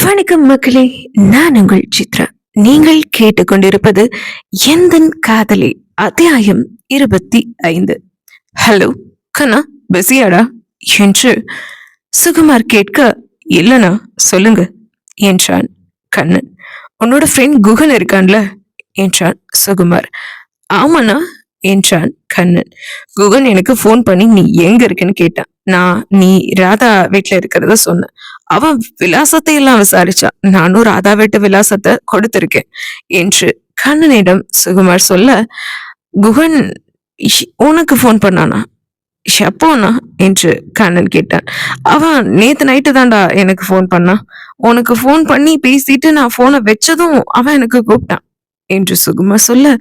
வணக்கம் மக்களே, நான் உங்கள் சித்ரா. நீங்கள் கேட்டுக்கொண்டிருப்பது எந்தன் காதலி அத்தியாயம் 25. ஹலோ கண்ணா, பிஸியாடா என்று சுகுமார் கேட்க, இல்லனா சொல்லுங்க என்றான் கண்ணன். உன்னோட ஃப்ரெண்ட் குகன் இருக்கான்ல என்றான் சுகுமார். ஆமாண்ணா என்றான் கண்ணன். குகன் எனக்கு போன் பண்ணி நீ எங்க இருக்குன்னு கேட்டான். நீ ராதா வீட்டுல இருக்கிறத சொன்ன. அவன் விலாசத்தை எல்லாம் விசாரிச்சா. நானும் ராதா வீட்டு விலாசத்தை கொடுத்திருக்கேன் என்று கண்ணனிடம் சுகுமார் சொல்ல, குகன் உனக்கு போன் பண்ணானா? எப்போனா என்று கண்ணன் கேட்டான். அவன் நேத்து நைட்டு தான்டா எனக்கு போன் பண்ணான். உனக்கு போன் பண்ணி பேசிட்டு நான் போனை வச்சதும் அவன் எனக்கு கூப்பிட்டான் என்று சுகுமார் சொல்ல,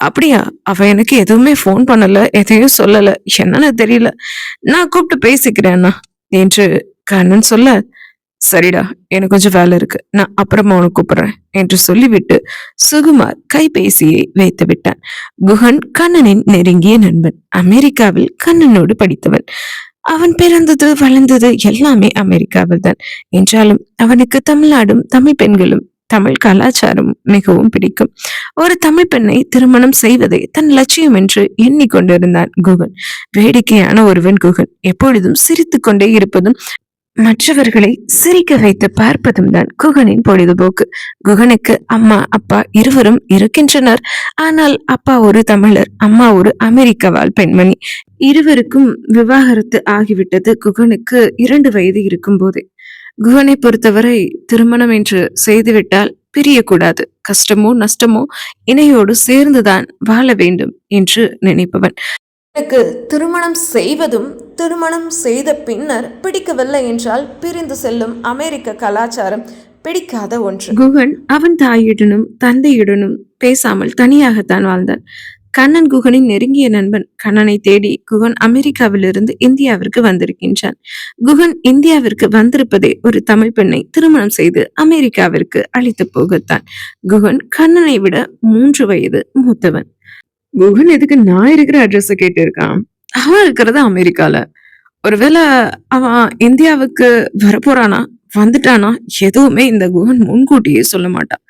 அப்படியா? அவ எனக்கு எதுவுமே போன் பண்ணல, எதையும் சொல்லல, என்னன்னு தெரியல. நான் கூப்பிட்டு பேசிக்கிறேன்னா என்று கண்ணன் சொல்ல, சரிடா, எனக்கு கொஞ்சம் வேலை இருக்கு, நான் அப்புறமா உனக்கு கூப்பிடுறேன் என்று சொல்லிவிட்டு சுகுமார் கைபேசியை வைத்து விட்டான். குகன் கண்ணனின் நெருங்கிய நண்பன். அமெரிக்காவில் கண்ணனோடு படித்தவன். அவன் பிறந்தது வளர்ந்தது எல்லாமே அமெரிக்காவில் தான். என்றாலும் அவனுக்கு தமிழ்நாடும் தமிழ் பெண்களும் தமிழ் கலாச்சாரம் மிகவும் பிடிக்கும். ஒரு தமிழ் பெண்ணை திருமணம் செய்வதை தன் லட்சியம் என்று எண்ணிக்கொண்டிருந்தான் குகன். வேடிக்கையான ஒருவன் குகன். எப்பொழுதும் சிரித்து கொண்டே இருப்பதும் மற்றவர்களை சிரிக்க வைத்து பார்ப்பதும் தான் குகனின் பொழுதுபோக்கு. குகனுக்கு அம்மா அப்பா இருவரும் இருக்கின்றனர். ஆனால் அப்பா ஒரு தமிழர், அம்மா ஒரு அமெரிக்க வாழ் பெண்மணி. இருவருக்கும் விவாகரத்து ஆகிவிட்டது குகனுக்கு 2 வயது இருக்கும் போதே. குகனை பொறுத்தவரை திருமணம் என்று செய்துவிட்டால் பிரியக்கூடாது. கஷ்டமோ நஷ்டமோ இணையோடு சேர்ந்துதான் வாழ வேண்டும் என்று நினைப்பவன். எனக்கு திருமணம் செய்வதும் திருமணம் செய்த பின்னர் பிடிக்கவில்லை என்றால் பிரிந்து செல்லும் அமெரிக்க கலாச்சாரம் பிடிக்காத ஒன்று. குகன் அவன் தாயுடனும் தந்தையுடனும் பேசாமல் தனியாகத்தான் வாழ்ந்தான். கண்ணன் குகனின் நெருங்கிய நண்பன். கண்ணனை தேடி குகன் அமெரிக்காவிலிருந்து இந்தியாவிற்கு வந்திருக்கின்றான். குகன் இந்தியாவிற்கு வந்திருப்பதே ஒரு தமிழ் பெண்ணை திருமணம் செய்து அமெரிக்காவிற்கு அழைத்து போகத்தான். குகன் கண்ணனை விட 3 வயது மூத்தவன். குகன் எதுக்கு நான் இருக்கிற அட்ரஸ கேட்டு இருக்கான்? அவன் இருக்கிறது அமெரிக்கால. ஒருவேளை அவன் இந்தியாவுக்கு வரப்போறானா, வந்துட்டானா, எதுவுமே இந்த குகன் முன்கூட்டியே சொல்ல மாட்டான்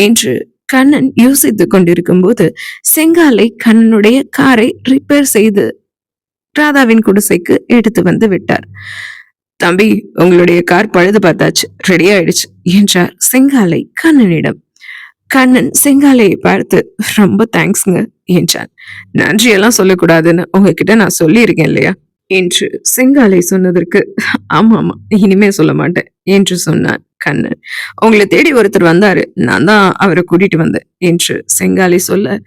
என்று கண்ணன் யோசித்துக் கொண்டிருக்கும் போது செங்காலை கண்ணனுடைய காரை ரிப்பேர் செய்து ராதாவின் குடிசைக்கு எடுத்து வந்து விட்டார். தம்பி, உங்களுடைய கார் பழுது பார்த்தாச்சு, ரெடி ஆயிடுச்சு என்றார் செங்காலை கண்ணனிடம். கண்ணன் செங்காலையை பார்த்து, ரொம்ப தேங்க்ஸ்ங்க என்றான். நன்றியெல்லாம் சொல்லக்கூடாதுன்னு உங்ககிட்ட நான் சொல்லியிருக்கேன் இல்லையா என்று செங்காலை சொன்னதற்கு, ஆமா ஆமா, இனிமே சொல்ல மாட்டேன் என்று சொன்னான் கண்ணன். உங்களை தேடி ஒருத்தர் வந்தாரு, நான் தான் அவரை கூட்டிட்டு வந்தேன் என்று செங்காலை சொல்ல,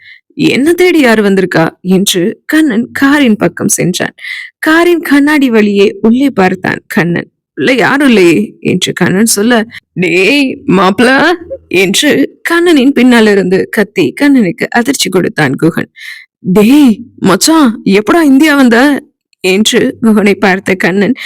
என்ன தேடி யாரு வந்திருக்கா என்று கண்ணன் காரின் பக்கம் சென்றான். காரின் கண்ணாடி வழியே உள்ளே பார்த்தான் கண்ணன். உள்ள யாரும் இல்லையே என்று கண்ணன் சொல்ல, டேய் மாப்பிள என்று கண்ணனின் பின்னால் இருந்து கத்தி கண்ணனுக்கு அதிர்ச்சி கொடுத்தான் குகன். டேய் மச்சான், எப்படா இந்தியா வந்த என்று குகனை பார்த்த கண்ணன்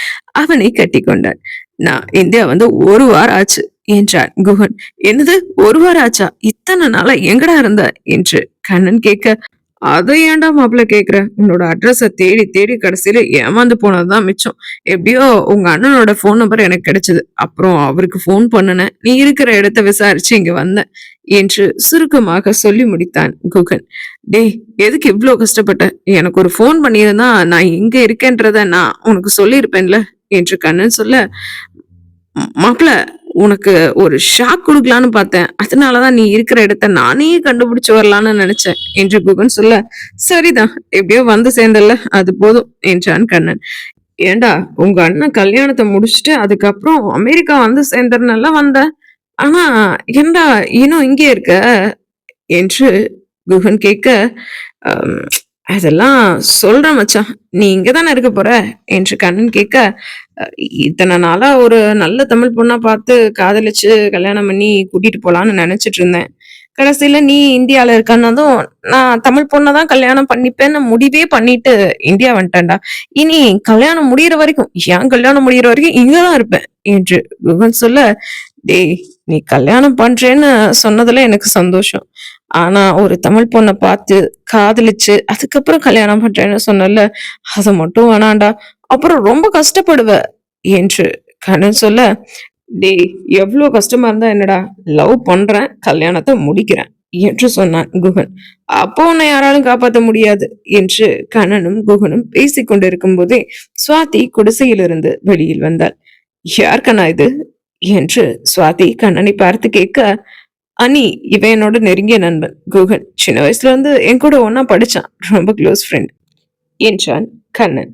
அவனை கட்டி கொண்டான். நான் இந்தியா வந்து 1 வாரம் ஆச்சு என்றான் குகன். என்னது 1 வாரம் ஆச்சா? இத்தனை நாளா எங்கடா இருந்த என்று கண்ணன் கேட்க, அதை ஏன்டா மாப்பிள்ள கேக்குற? உன்னோட அட்ரஸ தேடி தேடி கடைசியில ஏமாந்து போனதுதான் மிச்சம். எப்படியோ உங்க அண்ணனோட போன் நம்பர் எனக்கு கிடைச்சது. அப்புறம் அவருக்கு போன் பண்ணுனேன், நீ இருக்கிற இடத்த விசாரிச்சு இங்க வந்தேன் என்று சுருக்கமாக சொல்லி முடித்தான் குகன். டேய், எதுக்கு இவ்ளோ கஷ்டப்பட்ட? எனக்கு ஒரு போன் பண்ணியிருந்தா நான் எங்க இருக்கேன்றத நான் உனக்கு சொல்லியிருப்பேன்ல என்று கண்ணன் சொல்ல, மாப்பிள்ள உனக்கு ஒரு ஷாக் கொடுக்கலான்னு பார்த்தேன், அதனாலதான் நீ இருக்கிற இடத்த நானே கண்டுபிடிச்சு வரலான்னு நினைச்சேன் என்று குகன் சொல்ல, சரிதான், எப்படியோ வந்து சேர்ந்தல்ல, அது போதும் என்றான் கண்ணன். ஏண்டா, உங்க அண்ணன் கல்யாணத்தை முடிச்சுட்டு அதுக்கப்புறம் அமெரிக்கா வந்து சேர்ந்ததுனால வந்த, ஆனா ஏண்டா இன்னும் இங்கே இருக்க என்று குகன் கேட்க, அதெல்லாம் சொல்றேன் மச்சான், நீ இங்கதானே இருக்க போற என்று கண்ணன் கேட்க, இத்தனை நாளா ஒரு நல்ல தமிழ் பொண்ணா பார்த்து காதலிச்சு கல்யாணம் பண்ணி கூட்டிட்டு போலான்னு நினைச்சிட்டு இருந்தேன். கடைசியில நீ இந்தியால இருக்கன்னதும் நான் தமிழ் பொண்ணதான் கல்யாணம் பண்ணிப்பேன்னு முடிவே பண்ணிட்டு இந்தியா வந்துட்டேன்டா. இனி கல்யாணம் முடியற வரைக்கும், ஏன் கல்யாணம் முடியற வரைக்கும் இங்கதான் இருப்பேன் என்று குகன் சொல்ல, டேய், நீ கல்யாணம் பண்றேன்னு சொன்னதுல எனக்கு சந்தோஷம். ஆனா ஒரு தமிழ் பொண்ணை பார்த்து காதலிச்சு அதுக்கப்புறம் கல்யாணம் பண்றேன்னு சொன்னல, அதை மட்டும் வேணாண்டா, அப்புறம் ரொம்ப கஷ்டப்படுவ என்று கண்ணன் சொல்ல, டேய், எவ்ளோ கஷ்டமா இருந்தா என்னடா, லவ் பண்றேன், கல்யாணத்தை முடிக்கிறேன் என்று சொன்னான் குகன். அப்போ உன்னை யாராலும் காப்பாற்ற முடியாது என்று கண்ணனும் குகனும் பேசிக் கொண்டிருக்கும் போதே சுவாதி குடிசையிலிருந்து வெளியில் வந்தாள். யார் கண்ணா இது என்று சுவாதி கண்ணனை பார்த்து கேட்க, அனி, இவன் என்னோட நெருங்கிய நண்பன் குகன். சின்ன வயசுல இருந்து என் கூட ஒன்னா படிச்சான், ரொம்ப க்ளோஸ் ஃப்ரெண்ட் என்றான் கண்ணன்.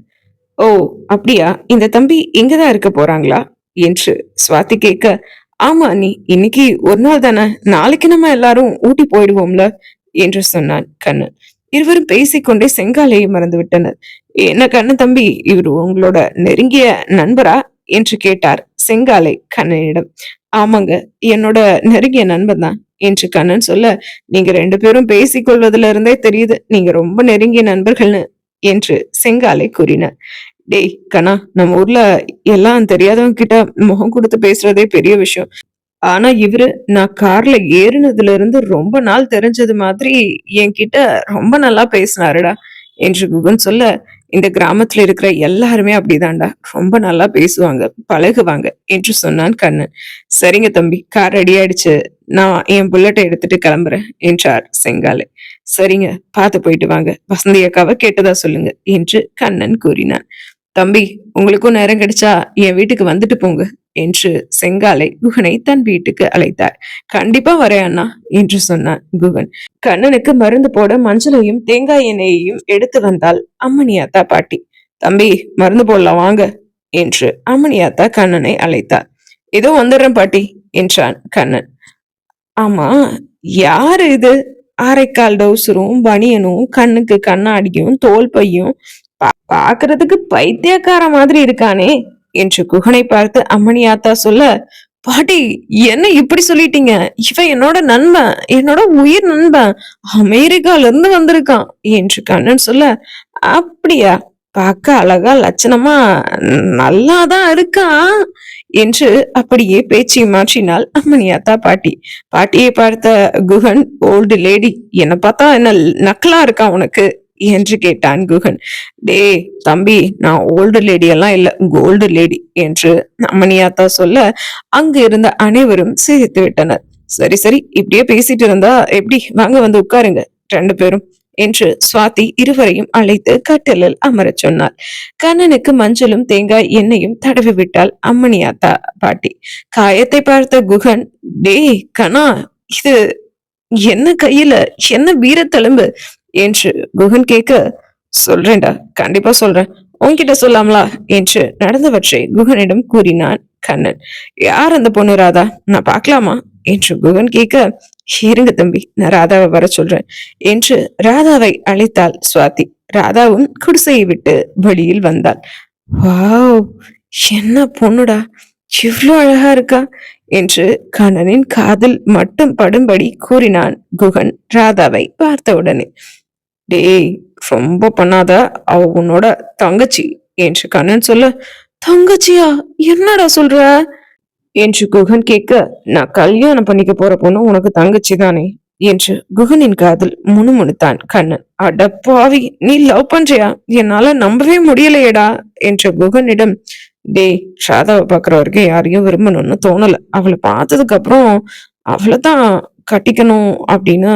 ஓ, அப்படியா? இந்த தம்பி இங்கதான் இருக்க போறாங்களா என்று சுவாதி கேட்க, ஆமா அண்ணி, இன்னைக்கு ஒரு நாள் தானே, நாளைக்கு நம்ம எல்லாரும் ஊட்டி போயிடுவோம்ல என்று சொன்னான் கண்ணன். இருவரும் பேசிக்கொண்டே செங்காலையை மறந்து விட்டனர். என்ன கண்ணன் தம்பி, இவர் உங்களோட நெருங்கிய நண்பரா என்று கேட்டார் செங்காலை கண்ணனிடம். ஆமாங்க, என்னோட நெருங்கிய நண்பன் தான் என்று கண்ணன் சொல்ல, நீங்க ரெண்டு பேரும் பேசிக்கொள்வதிலிருந்தே இருந்தே தெரியுது நீங்க ரொம்ப நெருங்கிய நண்பர்கள்னு என்று செங்காலை கூறினார். டேய் கண்ணா, நம்ம ஊர்ல எல்லாம் தெரியாதவங்க கிட்ட முகம் கொடுத்து பேசுறதே பெரிய விஷயம். ஆனா இவரு நான் கார்ல ஏறினதுல இருந்து ரொம்ப நாள் தெரிஞ்சது மாதிரி என்கிட்ட ரொம்ப நல்லா பேசினாருடா என்று குகன் சொல்ல, இந்த கிராமத்துல இருக்கிற எல்லாருமே அப்படிதான்டா, ரொம்ப நல்லா பேசுவாங்க, பழகுவாங்க என்று சொன்னான் கண்ணன். சரிங்க தம்பி, கார் ரெடி ஆயிடுச்சு, நான் என் புல்லட்டை எடுத்துட்டு கிளம்புறேன் என்றார் செங்காலை. சரிங்க, பார்த்து போயிட்டு வாங்க, வசந்தி அக்காவை கேட்டதா சொல்லுங்க என்று கண்ணன் கூறினான். தம்பி, உங்களுக்கும் நேரம் கிடைச்சா என் வீட்டுக்கு வந்துட்டு போங்க என்று செங்காலை குகனை தன் வீட்டுக்கு அழைத்தார். கண்டிப்பா வரேன் அண்ணா என்று சொன்னான் குகன். கண்ணனுக்கு மருந்து போட மஞ்சளையும் தேங்காய் எண்ணெயையும் எடுத்து வந்தாள் அம்மணியாத்தா பாட்டி. தம்பி, மருந்து போடலாம் வாங்க என்று அம்மணியாத்தா கண்ணனை அழைத்தார். இதோ வந்துடுறேன் பாட்டி என்றான் கண்ணன். ஆமா, யாரு இது? அரைக்கால் டவுசரும் பனியனும் கண்ணுக்கு கண்ணாடியும் தோல் பையும் பாக்குறதுக்கு பைத்தியக்கார மாதிரி இருக்கானே என்று குகனை பார்த்து அம்மணியாத்தா சொல்ல, பாட்டி என்ன இப்படி சொல்லிட்டீங்க? இவன் என்னோட நண்பன், என்னோட உயிர் நண்பன், அமெரிக்கால இருந்து வந்திருக்கான் என்று கண்ணன் சொல்ல, அப்படியா? பார்க்க அழகா லட்சணமா நல்லாதான் இருக்கான் என்று அப்படியே பேச்சை மாற்றினாள் அம்மணியாத்தா பாட்டி. பாட்டியை பார்த்த குகன், ஓல்டு லேடி, என்ன பார்த்தா என்ன நக்கலா இருக்கா உனக்கு என்று கேட்டான் குகன். டே தம்பி, நான் ஓல்டு லேடி எல்லாம் இல்ல, கோல்டு லேடி என்று அம்மணியாத்தா சொல்ல அங்கு இருந்த அனைவரும் சிரித்து விட்டனர். சரி சரி, இப்படியே பேசிட்டு இருந்தா எப்படி, வாங்க வந்து உட்காருங்க ரெண்டு பேரும் என்று சுவாதி இருவரையும் அழைத்து கட்டிலில் அமரச் சொன்னார். கண்ணனுக்கு மஞ்சளும் தேங்காய் எண்ணெயும் தடவி விட்டாள் அம்மணியாத்தா பாட்டி. காயத்தை பார்த்த குகன், டே கண்ணா, இது என்ன கையில, என்ன வீரத்தழும்பு என்று குகன் கேட்க, சொல்றேன்டா, கண்டிப்பா சொல்றேன், உன்கிட்ட சொல்லாமலா என்று நடந்தவற்றை குகனிடம் கூறினான் கண்ணன். யார் அந்த பொண்ணு ராதா, நான் பார்க்கலாமா என்று குகன் கேட்க, இருங்க தம்பி, நான் ராதாவை வர சொல்றேன் என்று ராதாவை அழைத்தாள் சுவாதி. ராதாவும் குடிசையை விட்டு வெளியில் வந்தாள். வாவ், என்ன பொண்ணுடா, இவ்வளோ அழகா இருக்கா என்று கண்ணனின் காதில் மட்டும் படும்படி கூறினான் குகன் ராதாவை பார்த்தவுடனே. டேய், ரொம்ப பண்ணாத, அவ உன்னோட தங்கச்சி என்று கண்ணன் சொல்ல, தங்கச்சியா, என்னடா சொல்ற என்று குகன் கேட்க, நான் கல்யாணம் பண்ணிக்க போற பொண்ணு உனக்கு தங்கச்சி தானே என்று குகனின் காதில் முணுமுணுத்தான் கண்ணன். அடப்பாவி, நீ லவ் பண்றியா? என்னால நம்பவே முடியலையேடா என்ற குகனிடம், டேய், ராதாவை பாக்குற வரைக்கும் யாரையும் விரும்பணும்னு தோணல, அவளை பார்த்ததுக்கு அப்புறம் அவளைதான் கட்டிக்கணும் அப்படின்னு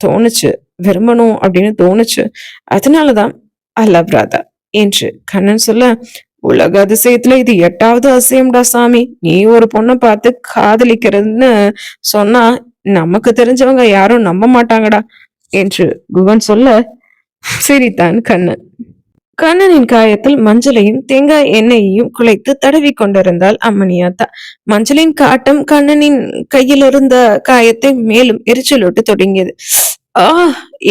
தோணுச்சு, விரும்பணும் அப்படின்னு தோணுச்சு, அதனாலதான் ஐ லவ் ராதா என்று கண்ணன் சொல்ல, உலக அதிசயத்துல இது 8வது அதிசயம்டா சாமி, நீ ஒரு பொண்ணை பார்த்து காதலிக்கிறதுன்னு சொன்னா நமக்கு தெரிஞ்சவங்க யாரும் நம்ப மாட்டாங்கடா என்று குகன் சொல்ல சிரித்தான் கண்ணன். கண்ணனின் காயத்தில் மஞ்சளையும் தேங்காய் எண்ணெயையும் குழைத்து தடவி கொண்டிருந்தாள் அம்மணியாத்தா. மஞ்சளின் காட்டம் கண்ணனின் கையில் இருந்த காயத்தை மேலும் எரிச்சலோட்டு தொடங்கியது. ஆ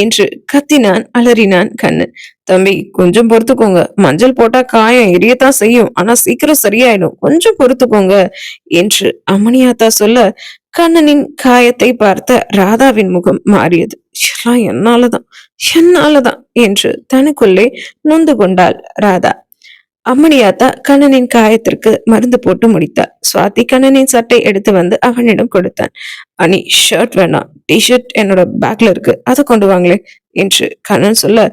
என்று கத்தினான், அலறினான் கண்ணன். தம்பி, கொஞ்சம் பொறுத்துக்கோங்க, மஞ்சள் போட்டா காயம் எரியத்தான் செய்யும், ஆனா சீக்கிரம் சரியாயிடும், கொஞ்சம் பொறுத்துக்கோங்க என்று அம்மணியாத்தா சொல்ல கண்ணனின் காயத்தை பார்த்த ராதாவின் முகம் மாறியது. எல்லாம் என்னாலதான் என்று தனக்குள்ளே நொந்து கொண்டாள் ராதா. அம்மணியாத்தா கண்ணனின் காயத்திற்கு மருந்து போட்டு முடித்தாள். சுவாதி கண்ணனின் சட்டை எடுத்து வந்து அவனிடம் கொடுத்தான். அனி, ஷர்ட் வேணாம், டிஷர்ட் என்னோட பேக்ல இருக்கு, அதை கொண்டு வாங்களே என்று கண்ணன் சொல்ல,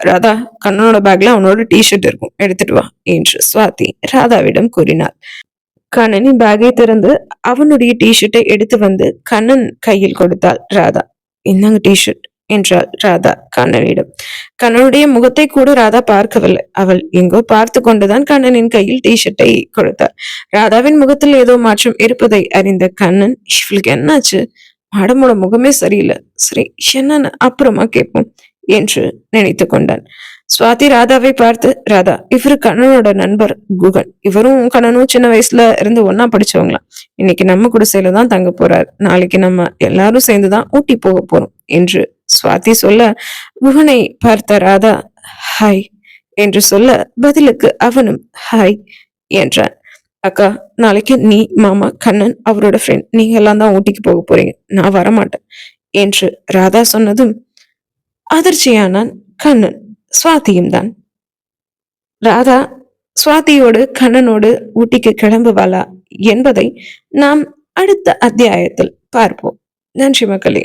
ராதா, கண்ணனோட பேக்ல அவனோட டிஷர்ட் இருக்கும், எடுத்துட்டு வா என்று சுவாதி ராதாவிடம் கூறினாள். கண்ணனின் பேக்கை திறந்து அவனுடைய டிஷர்ட்டை எடுத்து வந்து கண்ணன் கையில் கொடுத்தாள் ராதா. இந்தாங்க டிஷர்ட் என்றாள் ராதா கண்ணனிடம். கண்ணனுடைய முகத்தை கூட ராதா பார்க்கவில்லை. அவள் எங்கோ பார்த்து கொண்டுதான் கண்ணனின் கையில் டிஷர்ட்டை கொடுத்தாள். ராதாவின் முகத்தில் ஏதோ மாற்றம் இருப்பதை அறிந்த கண்ணன், இவளுக்கு என்னாச்சு, மேடமோட முகமே சரியில்லை, சரி என்னன்னு அப்புறமா கேட்போம் என்று நினைத்து கொண்டான். சுவாதி ராதாவை பார்த்து, ராதா இவரு கண்ணனோட நண்பர் குகன், இவரும் கண்ணனும் சின்ன வயசுல இருந்து ஒன்னா படிச்சவங்களாம். இன்னைக்கு நம்ம குடிசையில தான் தங்க போறாரு, நாளைக்கு நம்ம எல்லாரும் சேர்ந்துதான் ஊட்டி போக போறோம் என்று சுவாதி சொல்ல, குகனை பார்த்த ராதா ஹாய் என்று சொல்ல பதிலுக்கு அவனும் ஹாய் என்றான். அக்கா, நாளைக்கு நீ, மாமா, கண்ணன், அவரோட ஃப்ரெண்ட், நீங்க எல்லாம் தான் ஊட்டிக்கு போக போறீங்க, நான் வரமாட்டேன் என்று ராதா சொன்னதும் அதிர்ச்சியானான் கண்ணன். சுவாதியும் தான். ராதா சுவாதியோடு கண்ணனோடு ஊட்டிக்கு கிளம்புவாளா என்பதை நாம் அடுத்த அத்தியாயத்தில் பார்ப்போம். நன்றி மக்களே.